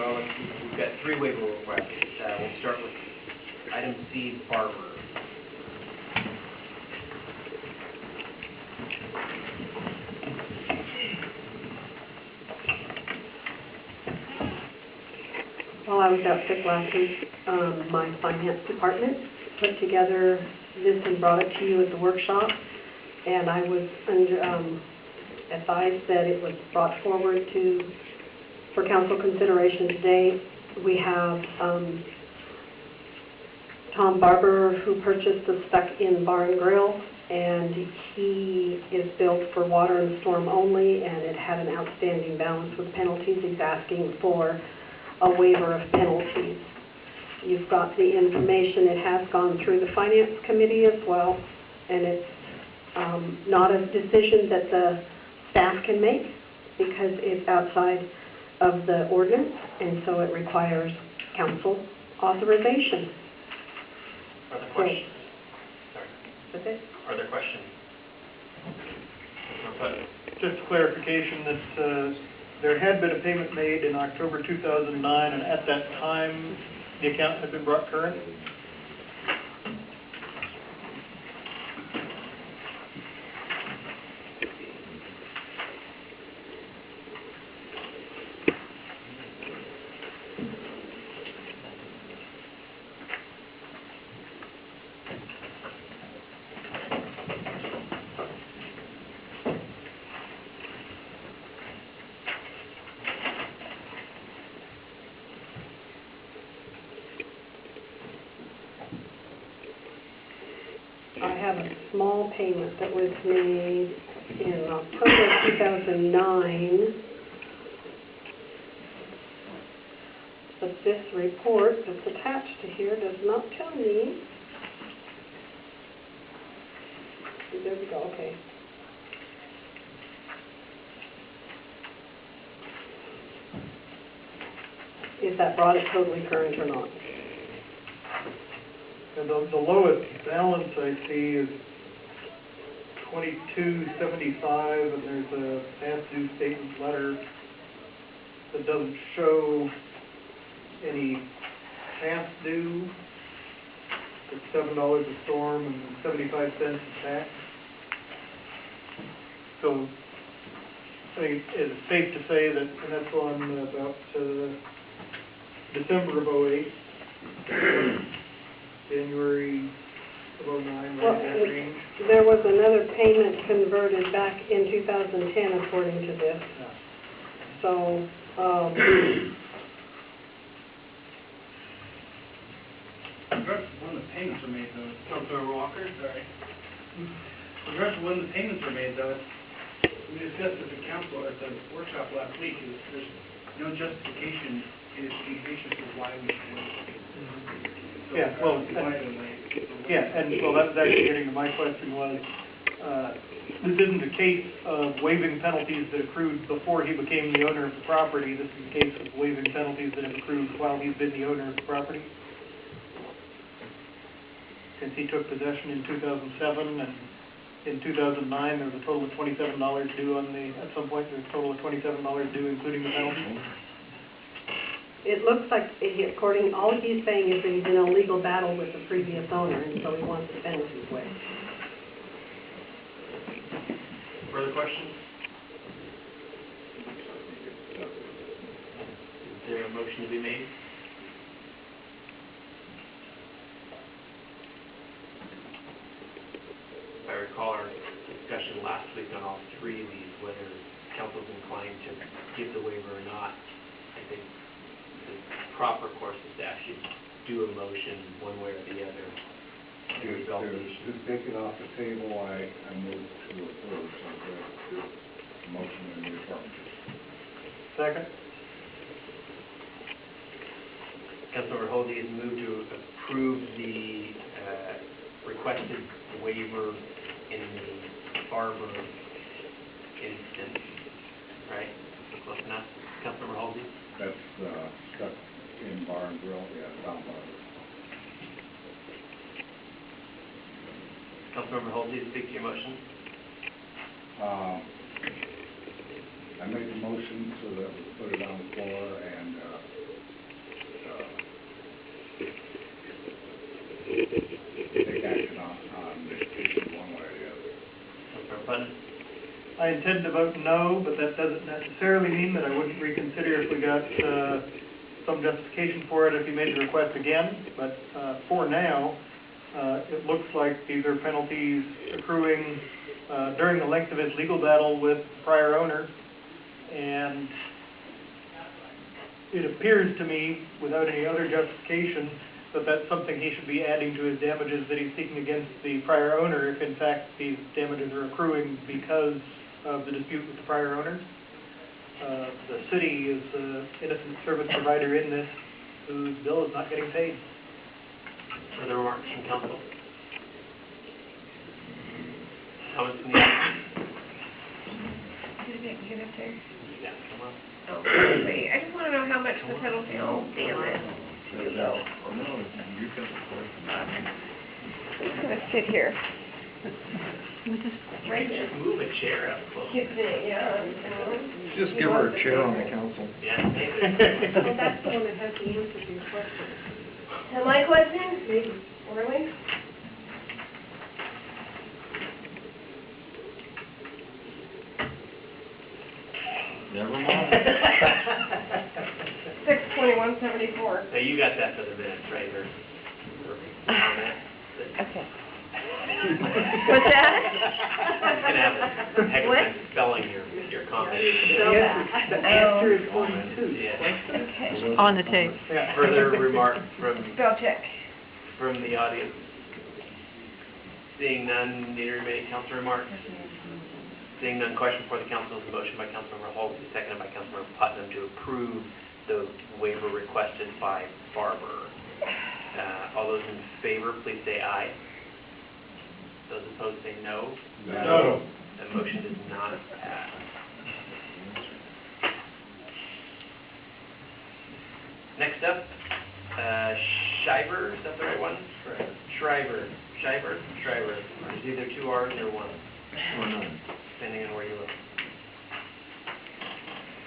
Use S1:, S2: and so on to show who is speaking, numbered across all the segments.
S1: well. We've got 3 waiver requests. We'll start with item C, barber.
S2: While I was out sick last week, my finance department put together this and brought it to you at the workshop, and I was advised that it was brought forward for council consideration today. We have Tom Barber, who purchased the stuck-in bar and grill, and he is billed for water and storm only, and it had an outstanding balance with penalties. He's asking for a waiver of penalties. You've got the information. It has gone through the finance committee as well, and it's not a decision that the staff can make because it's outside of the ordinance, and so it requires council authorization.
S1: Are there questions? Sorry.
S2: That's it.
S1: Are there questions?
S3: Just clarification that there had been a payment made in October 2009, and at that time the account had been brought current.
S2: I have a small payment that was made in October 2009, but this report that's attached to here does not tell me. There we go, okay. If that brought it totally current or not.
S3: And the lowest balance I see is $22.75, and there's a past due statement letter that doesn't show any past due. It's $7 a storm and 75 cents a tax. So I think it's safe to say that, and that's on about December of 08. January of 09, right in that range.
S2: There was another payment converted back in 2010 according to this.
S3: Yeah.
S2: So,
S4: Regardless of when the payments are made, though, Councilor Walker, sorry. Regardless of when the payments are made, though, we discussed at the council at the workshop last week, is there's no justification in its basis for why we should wait. So
S3: Yeah, well, that was actually getting to my question was, this isn't a case of waiving penalties that accrued before he became the owner of the property. This is a case of waiving penalties that have accrued while he's been the owner of the property. Since he took possession in 2007, and in 2009 there was a total of $27 due on at some point there was a total of $27 due including the penalty.
S2: it looks like, according, all he's saying is that he's in a legal battle with the previous owner, and so he wants the penalties waived.
S1: Further questions? Is there a motion to be made? If I recall our discussion last week on all 3 of these, whether council's inclined to give the waiver or not, I think the proper course is to actually do a motion one way or the other.
S5: To take it off the table, I move to approve, so the motion in the affirmative.
S3: Second.
S1: Councilmember Holdy has moved to approve the requested waiver in the Barber instance, right? Close enough? Councilmember Holdy?
S5: That's stuck in bar and grill, yeah, down bar.
S1: Councilmember Holdy, speak to your motion.
S5: I made the motion so that we put it on the floor and
S3: I intend to vote no, but that doesn't necessarily mean that I wouldn't reconsider if we got some justification for it if you made the request again. But for now, it looks like these are penalties accruing during the length of his legal battle with the prior owner. And it appears to me, without any other justification, that that's something he should be adding to his damages that he's seeking against the prior owner if in fact these damages are accruing because of the dispute with the prior owner. The city is an innocent service provider in this whose bill is not getting paid.
S1: Further remarks from council? Comments from the audience?
S6: You didn't get it there?
S1: Yeah, come on.
S6: Oh, wait, I just want to know how much the penalty, oh, damn it. You go. I'm gonna sit here. Right there.
S1: Just move a chair up close.
S6: Yeah.
S5: Just give her a chair on the council.
S1: Yeah, maybe.
S2: Well, that's the one that has the answer to your question.
S6: To my question?
S2: Maybe.
S6: Really?
S5: Never mind.
S6: 621.74.
S1: So you got that for the minutes, right, or comment?
S6: Okay. What's that?
S1: It's gonna have a heck of a time spelling your comment.
S2: The answer is 42.
S1: Yeah.
S6: Okay.
S7: On the tape.
S1: Further remarks
S6: Spell check.
S1: from the audience? Seeing none, need to remain council remarks? Seeing none, question for the council is a motion by Councilmember Holt, seconded by Councilmember Putnam to approve the waiver requested by Barber. All those in favor, please say aye. Those opposed say no.
S5: No.
S1: The motion does not pass. Next up, Shiver, is that the right one? Shriver. Shiver? Shriver. There's either two R's or one,
S5: Or none.
S1: depending on where you look.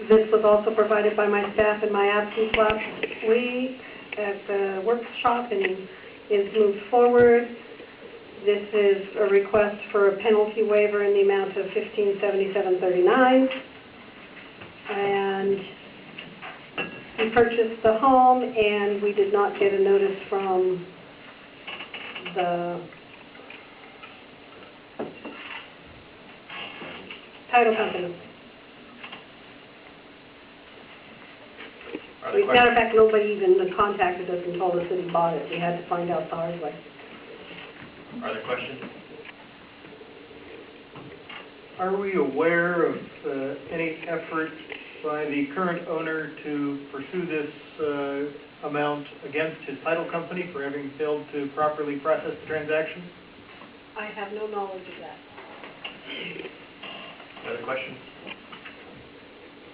S2: This was also provided by my staff in my absence last week at the workshop and is moved forward. This is a request for a penalty waiver in the amount of $1577.39. And we purchased the home and we did not get a notice from the title company.
S1: Are
S2: As
S1: there
S2: a matter of
S1: questions?
S2: fact, nobody even contacted us and told us that he bought it. We had to find out the hard way.
S1: Are there questions?
S3: Are we aware of any effort by the current owner to pursue this amount against his title company for having failed to properly process the transaction?
S2: I have no knowledge of that.
S1: Other questions?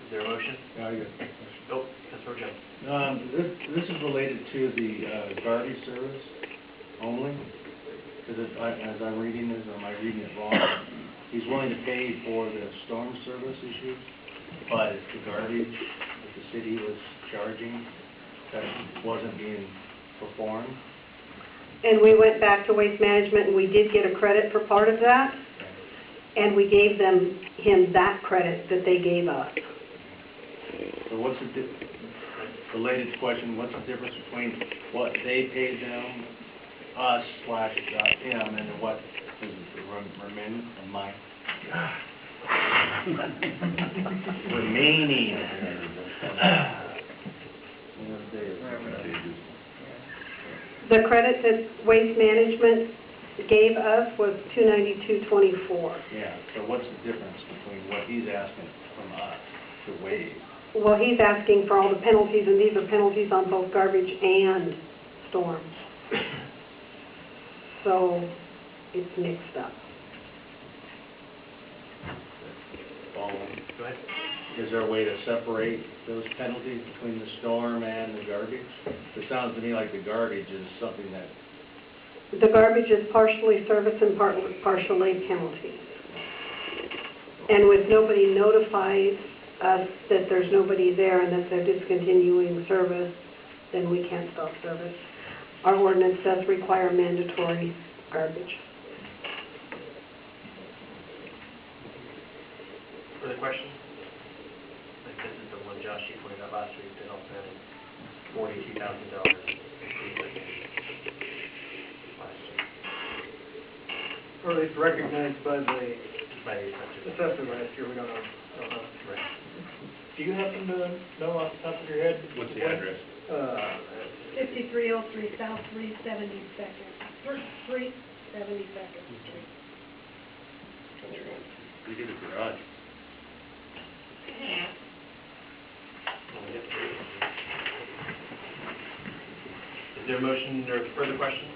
S1: Is there a motion?
S5: Yeah, I got a question.
S1: Nope, Councilmember Jones.
S8: This is related to the garbage service only, because as I'm reading this, or am I reading it wrong? He's willing to pay for the storm service issues, but it's the garbage that the city was charging that wasn't being performed.
S2: And we went back to Waste Management and we did get a credit for part of that. And we gave him that credit that they gave us.
S8: So what's the related question, what's the difference between what they paid them, us / him, and what is the remaining of my remaining?
S2: The credit that Waste Management gave us was $292.24.
S8: Yeah, so what's the difference between what he's asking from us to waive?
S2: Well, he's asking for all the penalties, and these are penalties on both garbage and storm. So it's mixed up.
S8: Go
S1: ahead.
S8: Is there a way to separate those penalties between the storm and the garbage? It sounds to me like the garbage is something that,
S2: The garbage is partially service and partially penalties. And with nobody notifies us that there's nobody there and that they're discontinuing service, then we can't stop service. Our ordinance does require mandatory garbage.
S1: Further questions? Like this is the one Josh, you pointed out last week that also had $42,000 improvement last year.
S3: Or at least recognized by the
S1: By the assessor.
S3: assessor last year, we don't know.
S1: Right.
S3: Do you happen to know off the top of your head?
S8: What's the address?
S7: 5303 South 372nd, 372nd Street.
S8: We did a garage.
S1: Is there a motion or further questions?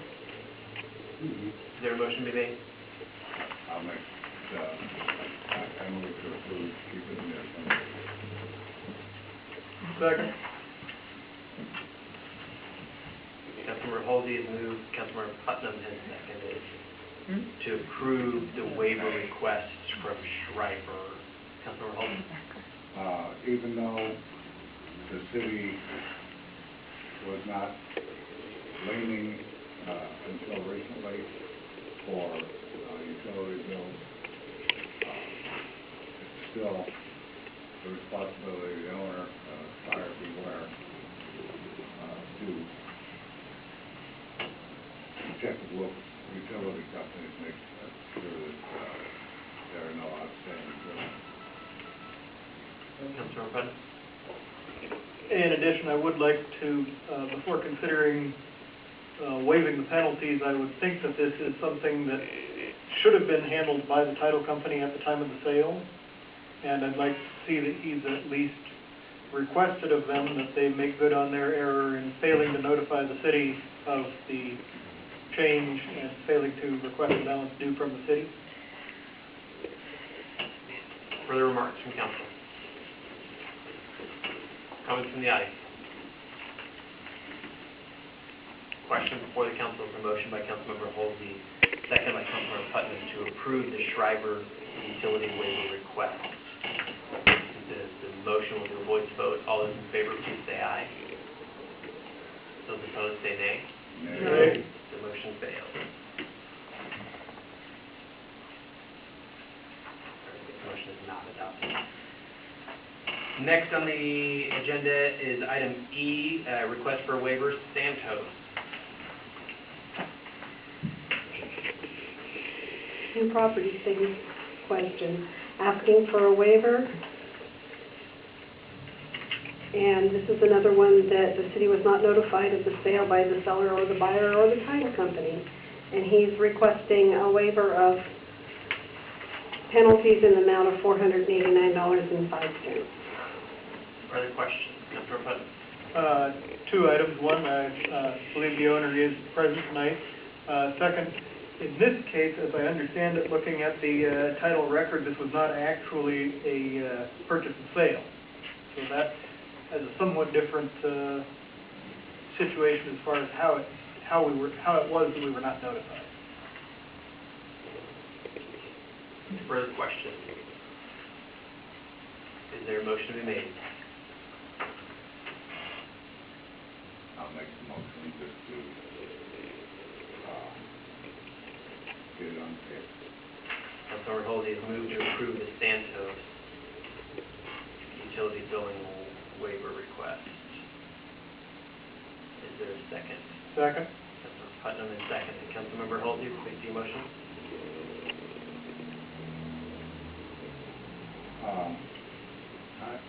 S1: Is there a motion to be made?
S5: I'll make, I move to approve, keep it in there.
S3: Second.
S1: Councilmember Halsey has moved, Councilmember Putnam has seconded to approve the waiver request from Schreiber. Councilmember Halsey?
S5: Even though the city was not leaning until recently for utility bills, it's still the responsibility of the owner, buyer beware, to check with utility companies, make sure that there are no outstanding bills.
S1: Councilmember Putnam?
S3: In addition, I would like to, before considering waiving the penalties, I would think that this is something that should have been handled by the title company at the time of the sale. And I'd like to see that he's at least requested of them that they make good on their error in failing to notify the city of the change and failing to request a balance due from the city.
S1: Further remarks from council? Comments from the audience? Question before the council is a motion by Councilmember Halsey, second by Councilmember Putnam to approve the Schreiber utility waiver request. The motion will do a voice vote. All those in favor, please say aye. Those opposed, say nay.
S3: Nay.
S1: The motion fails. The motion is not adopted. Next on the agenda is item E, request for a waiver, Santos.
S2: New property, same question. Asking for a waiver. And this is another one that the city was not notified of the sale by the seller or the buyer or the title company. And he's requesting a waiver of penalties in the amount of $489.05.
S1: Further questions? Councilor Putnam.
S3: Two items. One, I believe the owner is present tonight. Second, in this case, as I understand it, looking at the title record, this was not actually a purchase and sale. So that has a somewhat different situation as far as how it was that we were not notified.
S1: Further questions? Is there a motion to be made?
S5: I'll make the motion just to get it on tape.
S1: Councilor Halsey has moved to approve the Santos utility billing waiver request. Is there a second?
S3: Second.
S1: Councilor Putnam is second. And Councilmember Halsey, please the motion.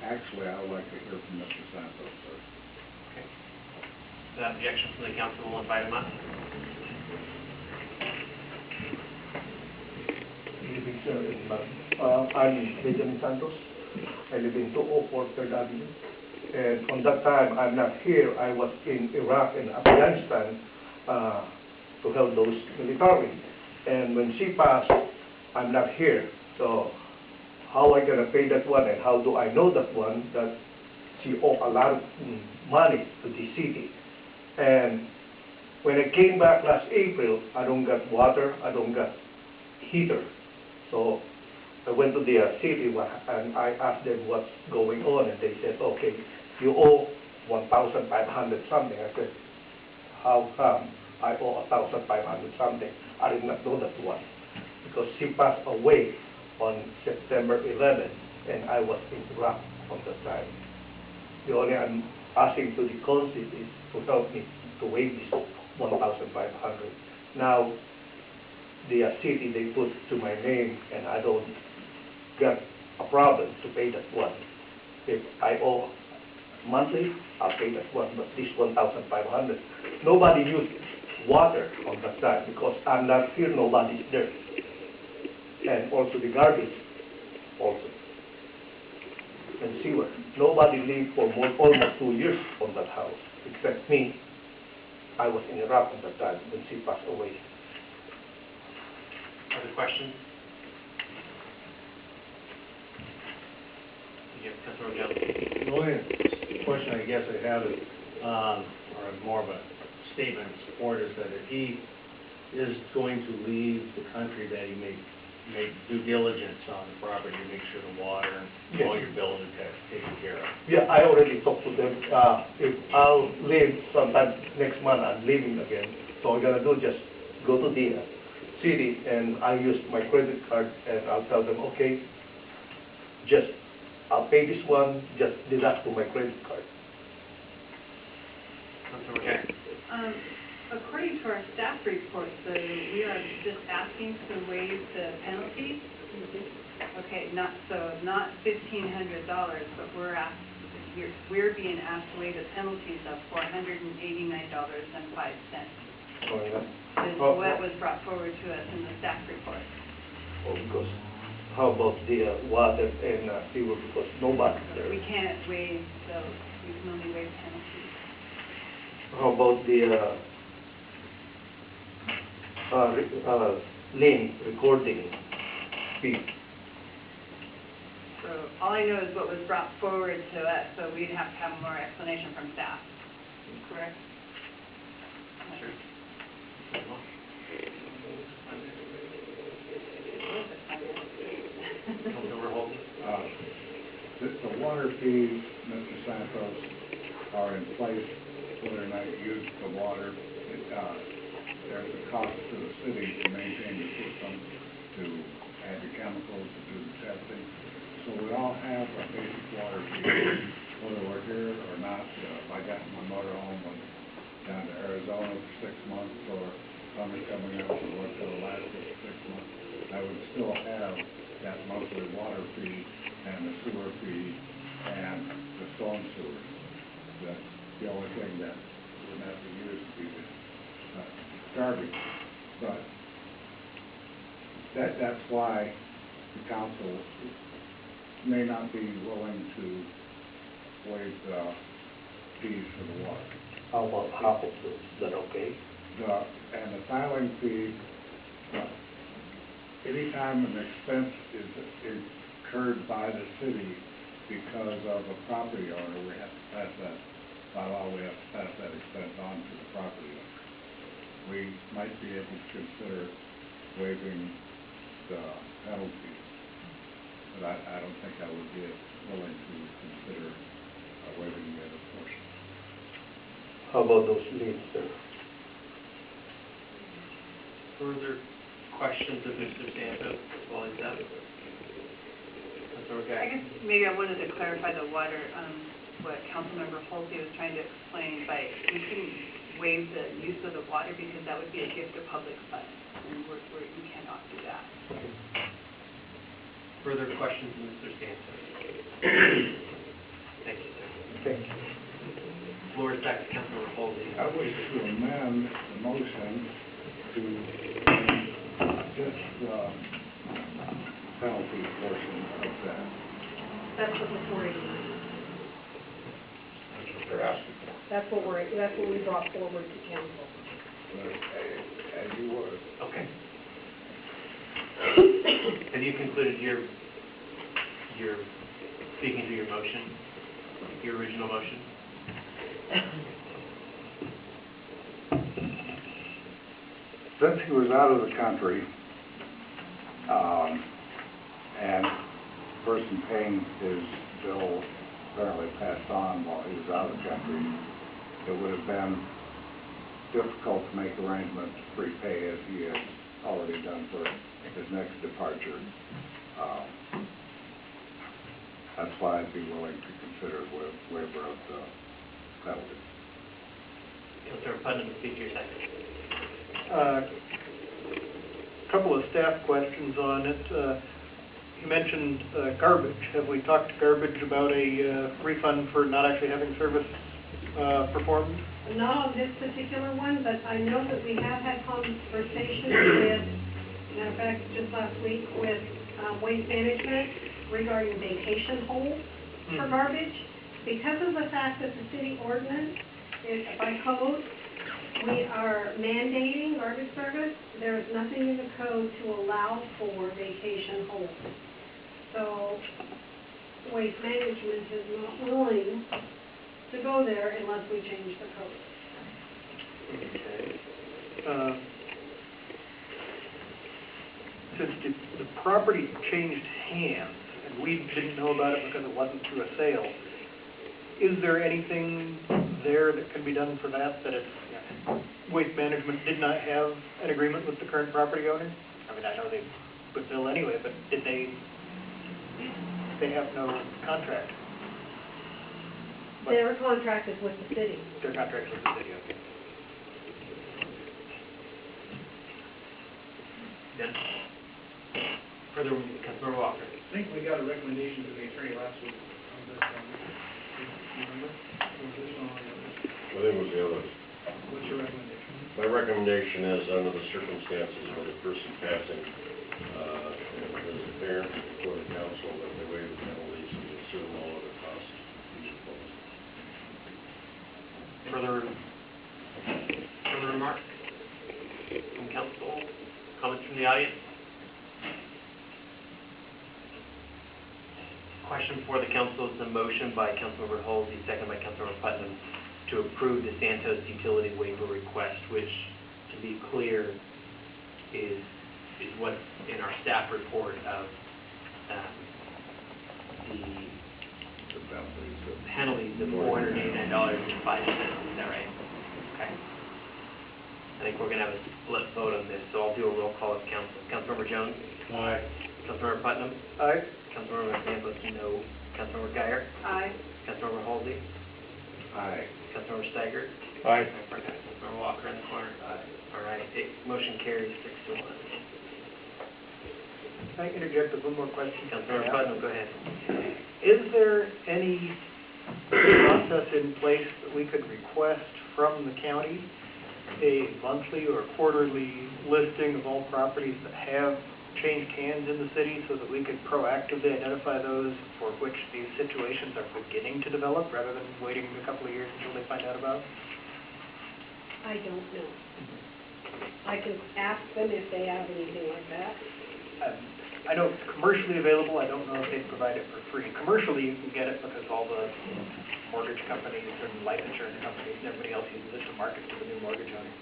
S5: Actually, I would like to hear from Mr. Santos first.
S1: Okay. Without objection from the council, we'll invite him up.
S9: Good evening, sir and ma'am. I'm Benjamin Santos. I live in 204 3rd Avenue. And on that time, I'm not here. I was in Iraq and Afghanistan to help those military. And when she passed, I'm not here. So how am I going to pay that one, and how do I know that one, that she owed a lot of money to the city? And when I came back last April, I don't got water, I don't got heater. So I went to the city and I asked them what's going on, and they said, okay, you owe 1,500 something. I said, how come I owe 1,500 something? I did not know that one, because she passed away on September 11, and I was in Iraq on that time. The only I'm asking to the council is to help me to waive this 1,500. Now, the city, they put to my name, and I don't get a problem to pay that one. If I owe monthly, I'll pay that one, but this 1,500, nobody used water on that time, because I'm not here, nobody's there. And also the garbage, also. And sewer. Nobody lived for almost 2 years on that house, except me. I was in Iraq at that time when she passed away.
S1: Other questions? Yes, Councilor Jones.
S8: The only question I guess I have is, or more of a statement of support, is that if he is going to leave the country, that he make due diligence on the property to make sure the water and all your bills are taken care of.
S9: Yeah, I already talked to them. If I'll leave sometime next month, I'm leaving again. So I'm gonna do just go to the city and I use my credit card and I'll tell them, okay, just I'll pay this one, just deduct to my credit card.
S1: Councilor Jack.
S7: According to our staff report, though, we are just asking to waive the penalties. Okay, not $1,500, but we're being asked to waive the penalties of $489.05.
S9: Oh, yeah.
S7: Is what was brought forward to us in the staff report.
S9: Oh, because how about the water and sewer, because nobody's there.
S7: We can't waive those, we can only waive penalties.
S9: How about the lien recording fee?
S7: So all I know is what was brought forward to us, so we'd have to have more explanation from staff. Correct?
S1: Sure. Councilor Holden.
S5: The water fees, Mr. Santos, are in place whether or not you use the water. There's a cost to the city to maintain the system, to add the chemicals, to do the testing. So we all have a basic water fee, whether we're here or not. If I got my motor home, went down to Arizona for 6 months, or summer coming up, or went to Alaska for 6 months, I would still have that monthly water fee and the sewer fee and the storm sewer. That's the only thing that wouldn't have to use to be the garbage. But that's why the council may not be willing to waive the fees for the water.
S9: How about half of those? Is that okay?
S5: And the filing fee, anytime an expense is incurred by the city because of a property owner, we have to pass that, by law, we have to pass that expense on to the property owner. We might be able to consider waiving the penalty, but I don't think I would be willing to consider waiving the other portion.
S9: How about those liens, sir?
S1: Further questions of Mr. Santos while he's up? Councilor Jack.
S7: I guess maybe I wanted to clarify the water, what Councilmember Holsey was trying to explain by we couldn't waive the use of the water because that would be a gift of public funds, and we cannot do that.
S1: Further questions of Mr. Santos? Thank you, sir.
S9: Thank you.
S1: Floor is back to Councilor Holden.
S5: I wish to amend the motion to just the penalty portion of that.
S7: That's what the 489.
S5: That's what they're asking for.
S7: That's what we brought forward to council.
S5: But, as you were.
S1: Okay. Have you concluded your speaking to your motion, your original motion?
S5: Since he was out of the country, and the person paying his bill apparently passed on while he was out of the country, it would have been difficult to make arrangements to prepay as he has already done for his next departure. That's why I'd be willing to consider waiver of the penalties.
S1: Councilor Putnam, speak to your second.
S3: Couple of staff questions on it. You mentioned garbage. Have we talked to garbage about a refund for not actually having service performed?
S2: Not on this particular one, but I know that we have had conversations with, matter of fact, just last week, with Waste Management regarding vacation holds for garbage. Because of the fact that the city ordinance is by code, we are mandating garbage service. There is nothing in the code to allow for vacation holds. So Waste Management is not willing to go there unless we change the code.
S3: Okay. Since the property changed hands, and we didn't know about it because it wasn't through a sale, is there anything there that can be done for that, that if Waste Management did not have an agreement with the current property owner? I mean, I know they would bill anyway, but did they have no contract?
S2: Their contract is with the city.
S3: Their contract with the city, okay.
S1: Then, further, Councilor Walker.
S4: I think we got a recommendation to the attorney last week on this one. Remember? Was this one or the other?
S10: I think it was the other.
S4: What's your recommendation?
S10: My recommendation is, under the circumstances of the person passing, and as a parent before the council, that they waive the penalties and assume all other costs.
S1: Further remarks from council? Comments from the audience? Question for the council is a motion by Councilmember Halsey, second by Councilmember Putnam, to approve the Santos utility waiver request, which, to be clear, is what's in our staff report of the penalties of $489.05. Is that right? Okay. I think we're going to have a split vote on this, so I'll do a roll call of council. Councilmember Jones?
S8: Aye.
S1: Councilmember Putnam?
S3: Aye.
S1: Councilmember Campos, no. Councilmember Geyer?
S2: Aye.
S1: Councilmember Halsey?
S5: Aye.
S1: Councilmember Steiger?
S8: Aye.
S1: And Councilmember Walker in the corner? Aye. All right, motion carries 6-1.
S3: Can I interject with one more question?
S1: Councilmember Putnam, go ahead.
S3: Is there any process in place that we could request from the county, a monthly or quarterly listing of all properties that have changed hands in the city, so that we could proactively identify those for which these situations are beginning to develop, rather than waiting a couple of years until they find out about?
S2: I don't know. I can ask them if they have anything like that.
S3: I know it's commercially available. I don't know if they provide it for free. Commercially, you can get it because all the mortgage companies and life insurance companies and everybody else uses it to market to the new mortgage owner.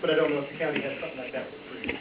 S3: But I don't know if the county has something like that for free.